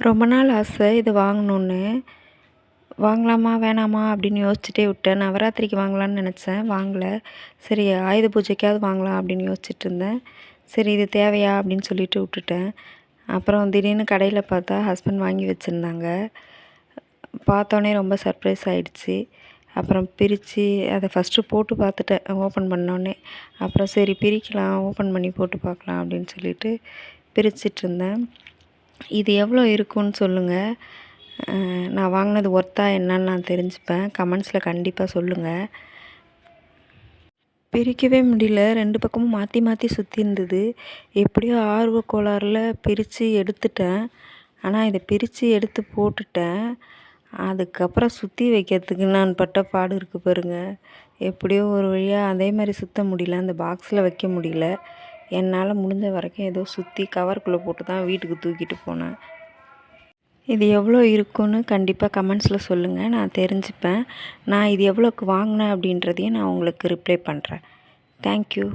ரொம்ப நாள் ஆசை இது வாங்கணுன்னு. வாங்கலாமா வேணாமா அப்படின்னு யோசிச்சுட்டே விட்டேன். நவராத்திரிக்கு வாங்கலான்னு நினச்சேன், வாங்கல. சரி ஆயுத பூஜைக்காவது வாங்கலாம் அப்படின்னு யோசிச்சுட்டு இருந்தேன். சரி இது தேவையா அப்படின்னு சொல்லிட்டு விட்டுட்டேன். அப்புறம் திடீர்னு கடையில் பார்த்தா ஹஸ்பண்ட் வாங்கி வச்சுருந்தாங்க. பார்த்தோன்னே ரொம்ப சர்ப்ரைஸ் ஆகிடுச்சி. அப்புறம் பிரித்து அதை ஃபஸ்ட்டு போட்டு பார்த்துட்டேன் ஓப்பன் பண்ணோடனே. அப்புறம் சரி பிரிக்கலாம், ஓப்பன் பண்ணி போட்டு பார்க்கலாம் அப்படின்னு சொல்லிட்டு பிரிச்சிட்ருந்தேன். இது எவ்வளோ இருக்குன்னு சொல்லுங்கள். நான் வாங்கினது ஒர்த்தா என்னன்னு நான் தெரிஞ்சுப்பேன். கமெண்ட்ஸில் கண்டிப்பாக சொல்லுங்கள். பிரிக்கவே முடியல, 2 பக்கமும் மாற்றி மாற்றி சுற்றி இருந்தது. எப்படியோ ஆர்வ கோளாறில் பிரித்து எடுத்துட்டேன். ஆனால் இதை பிரித்து எடுத்து போட்டுட்டேன். அதுக்கப்புறம் சுற்றி வைக்கிறதுக்கு நான் பட்ட பாடு இருக்குது பாருங்கள். எப்படியோ ஒரு வழியாக அதே மாதிரி சுற்ற முடியல, அந்த பாக்ஸில் வைக்க முடியல. என்னால் முடிஞ்ச வரைக்கும் ஏதோ சுற்றி கவருக்குள்ளே போட்டு தான் வீட்டுக்கு தூக்கிட்டு போனேன். இது எவ்வளோ இருக்குன்னு கண்டிப்பாக கமெண்ட்ஸில் சொல்லுங்கள், நான் தெரிஞ்சுப்பேன். நான் இது எவ்வளோக்கு வாங்கினேன் அப்படின்றதையும் நான் உங்களுக்கு ரிப்ளை பண்ணுறேன். தேங்க்யூ.